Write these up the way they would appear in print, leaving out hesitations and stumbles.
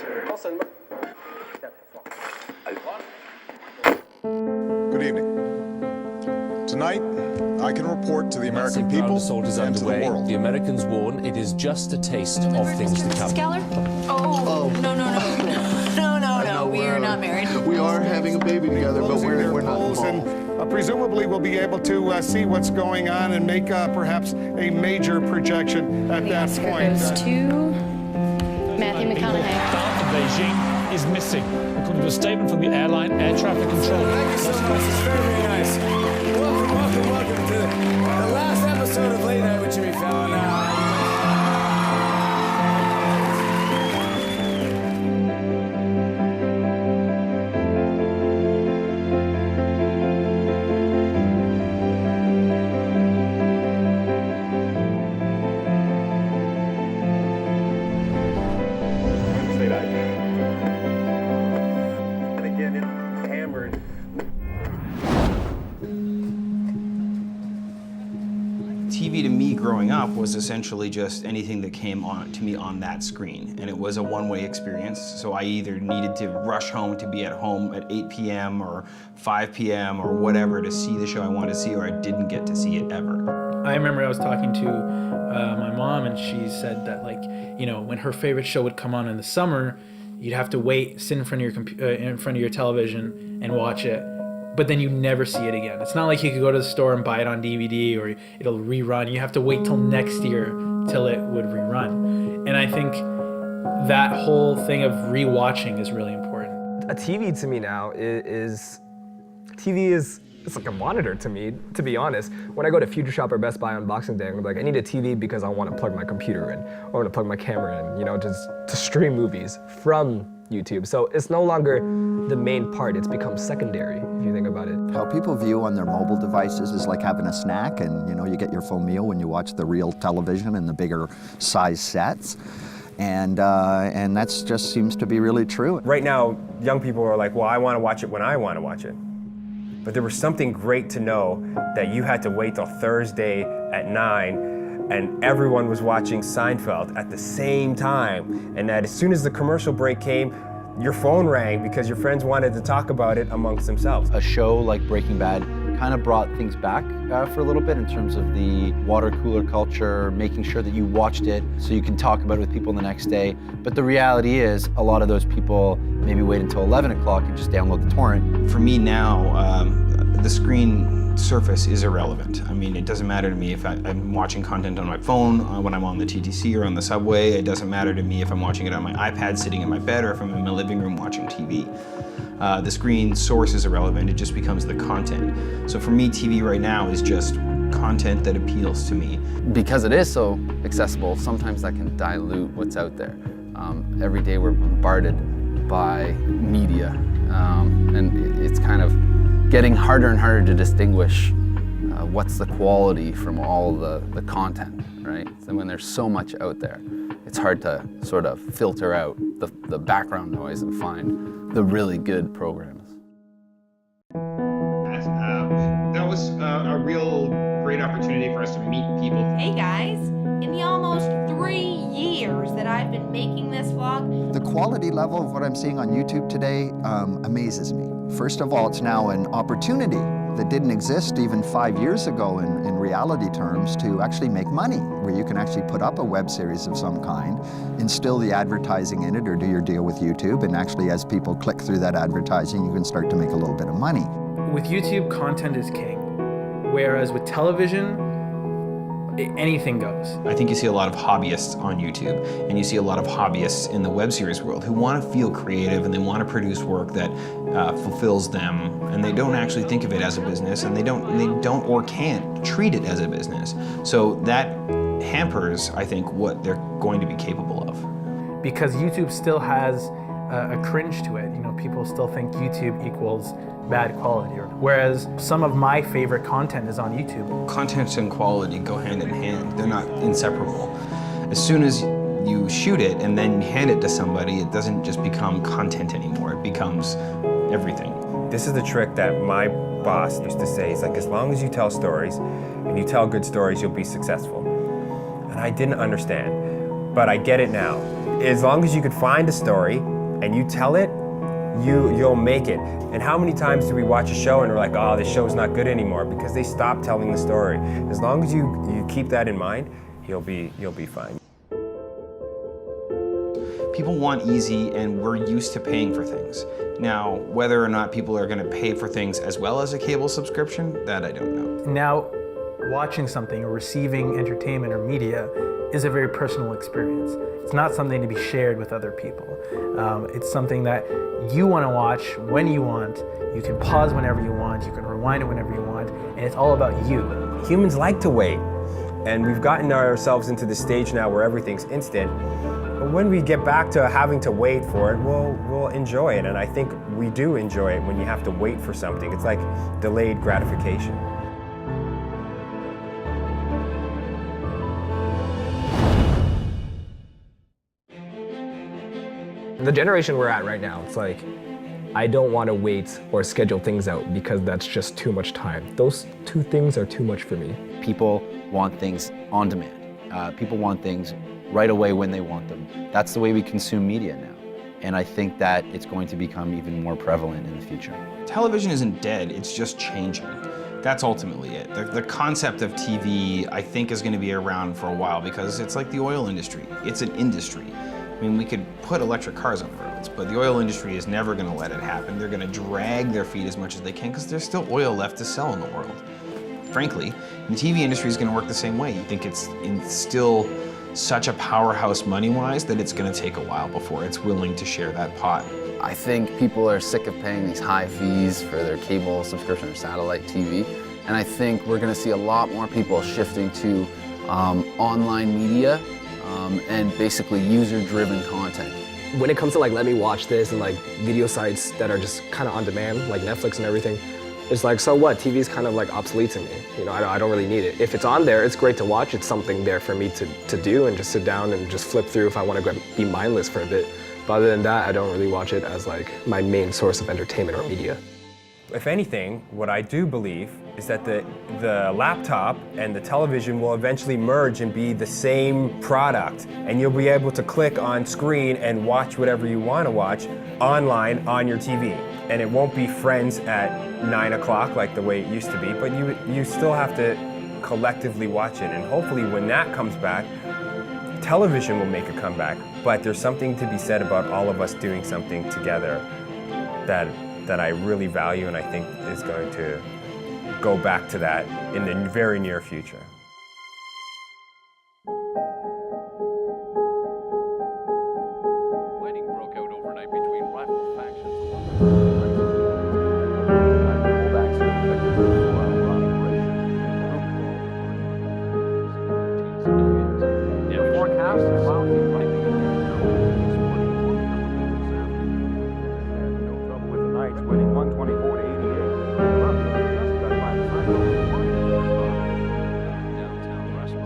Good evening. Tonight, I can report to the American people and to the world. The Americans warn it is just a taste of things to come. Skeller? Oh, no. We are not married. We are having a baby together, but we're not involved. And presumably we'll be able to see what's going on and make perhaps a major projection at that point. Goes to Matthew McConaughey. South of Beijing is missing, according to a statement from the airline air traffic control. Thank you so much. It's very, very nice. Welcome to the last episode of Late Night with Jimmy Fallon. TV to me growing up was essentially just anything that came on to me on that screen, and it was a one-way experience. So I either needed to rush home to be at home at 8 p.m. or 5 p.m. or whatever to see the show I wanted to see, or I didn't get to see it ever. I remember I was talking to my mom, and she said that, like, you know, when her favorite show would come on in the summer, you'd have to wait, sit in front of your television and watch it. But then you never see it again. It's not like you could go to the store and buy it on DVD or it'll rerun. You have to wait till next year till it would rerun. And I think that whole thing of rewatching is really important. A TV to me now is it's like a monitor to me, to be honest. When I go to Future Shop or Best Buy on Boxing Day, I'm like, I need a TV because I want to plug my computer in, or I want to plug my camera in, you know, just to stream movies from YouTube. So it's no longer the main part, it's become secondary, if you think about it. How people view on their mobile devices is like having a snack, and you know, you get your full meal when you watch the real television and the bigger size sets. And that just seems to be really true. Right now, young people are like, well, I want to watch it when I want to watch it. But there was something great to know that you had to wait till Thursday at 9 and everyone was watching Seinfeld at the same time, and that as soon as the commercial break came, your phone rang because your friends wanted to talk about it amongst themselves. A show like Breaking Bad kind of brought things back for a little bit in terms of the water cooler culture, making sure that you watched it so you can talk about it with people the next day. But the reality is, a lot of those people maybe wait until 11 o'clock and just download the torrent. For me now, the screen surface is irrelevant. I mean, it doesn't matter to me if I'm watching content on my phone when I'm on the TTC or on the subway. It doesn't matter to me if I'm watching it on my iPad sitting in my bed or if I'm in my living room watching TV. The screen source is irrelevant, it just becomes the content. So for me, TV right now is just content that appeals to me. Because it is so accessible, sometimes that can dilute what's out there. Every day we're bombarded by media, and it's kind of getting harder and harder to distinguish what's the quality from all the content, right? So when there's so much out there, it's hard to sort of filter out the background noise and find the really good programs. That was a real great opportunity for us to meet people. Hey guys, in the almost 3 years that I've been making this vlog, The quality level of what I'm seeing on YouTube today amazes me. First of all, it's now an opportunity that didn't exist even 5 years ago in reality terms to actually make money, where you can actually put up a web series of some kind, instill the advertising in it, or do your deal with YouTube, and actually as people click through that advertising, you can start to make a little bit of money. With YouTube, content is king, whereas with television, anything goes. I think you see a lot of hobbyists on YouTube, and you see a lot of hobbyists in the web series world who want to feel creative and they want to produce work that fulfills them, and they don't actually think of it as a business, and they don't or can't treat it as a business. So that hampers, I think, what they're going to be capable of. Because YouTube still has a cringe to it. You know, people still think YouTube equals bad quality, whereas some of my favorite content is on YouTube. Content and quality go hand in hand. They're not inseparable. As soon as you shoot it and then hand it to somebody, it doesn't just become content anymore. It becomes everything. This is the trick that my boss used to say. He's like, as long as you tell stories and you tell good stories, you'll be successful. And I didn't understand, but I get it now. as long as you could find a story and you tell it, you'll make it. And how many times do we watch a show and we're like, oh, this show's not good anymore because they stopped telling the story? As long as you keep that in mind, you'll be fine. People want easy, and we're used to paying for things. Now, whether or not people are going to pay for things as well as a cable subscription, that I don't know. Now, watching something or receiving entertainment or media is a very personal experience. It's not something to be shared with other people. It's something that you want to watch when you want. You can pause whenever you want. You can rewind it whenever you want. And it's all about you. Humans like to wait. And we've gotten ourselves into the stage now where everything's instant. But when we get back to having to wait for it, we'll enjoy it. And I think we do enjoy it when you have to wait for something. It's like delayed gratification. The generation we're at right now, it's like, I don't want to wait or schedule things out because that's just too much time. Those two things are too much for me. People want things on demand. People want things right away when they want them. That's the way we consume media now. And I think that it's going to become even more prevalent in the future. Television isn't dead, it's just changing. That's ultimately it. The concept of TV, I think, is going to be around for a while because it's like the oil industry. It's an industry. I mean, we could put electric cars on the roads, but the oil industry is never going to let it happen. They're going to drag their feet as much as they can because there's still oil left to sell in the world. Frankly, the TV industry is going to work the same way. You think it's still such a powerhouse money-wise that it's going to take a while before it's willing to share that pot. I think people are sick of paying these high fees for their cable subscription or satellite TV, and I think we're going to see a lot more people shifting to online media and basically user-driven content. When it comes to like, let me watch this and like video sites that are just kind of on demand, like Netflix and everything, it's like, so what? TV's kind of like obsolete to me. You know, I don't really need it. If it's on there, it's great to watch. It's something there for me to do and just sit down and just flip through if I want to be mindless for a bit. But other than that, I don't really watch it as like my main source of entertainment or media. If anything, what I do believe is that the laptop and the television will eventually merge and be the same product. And you'll be able to click on screen and watch whatever you want to watch online on your TV. And it won't be Friends at 9 o'clock like the way it used to be, but you still have to collectively watch it. And hopefully when that comes back, television will make a comeback. But there's something to be said about all of us doing something together that I really value and I think is going to go back to that in the very near future. Fighting broke out overnight between rival factions.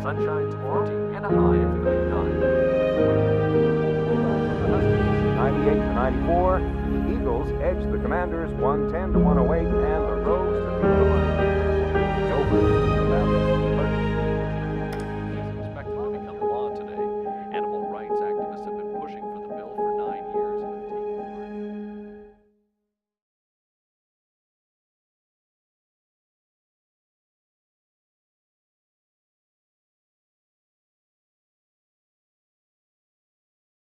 Sunshine tomorrow and a high of 39. 98 to 94. The Eagles edge the Commanders 110 to 108, and the Rogues defeat the Lions. It's over.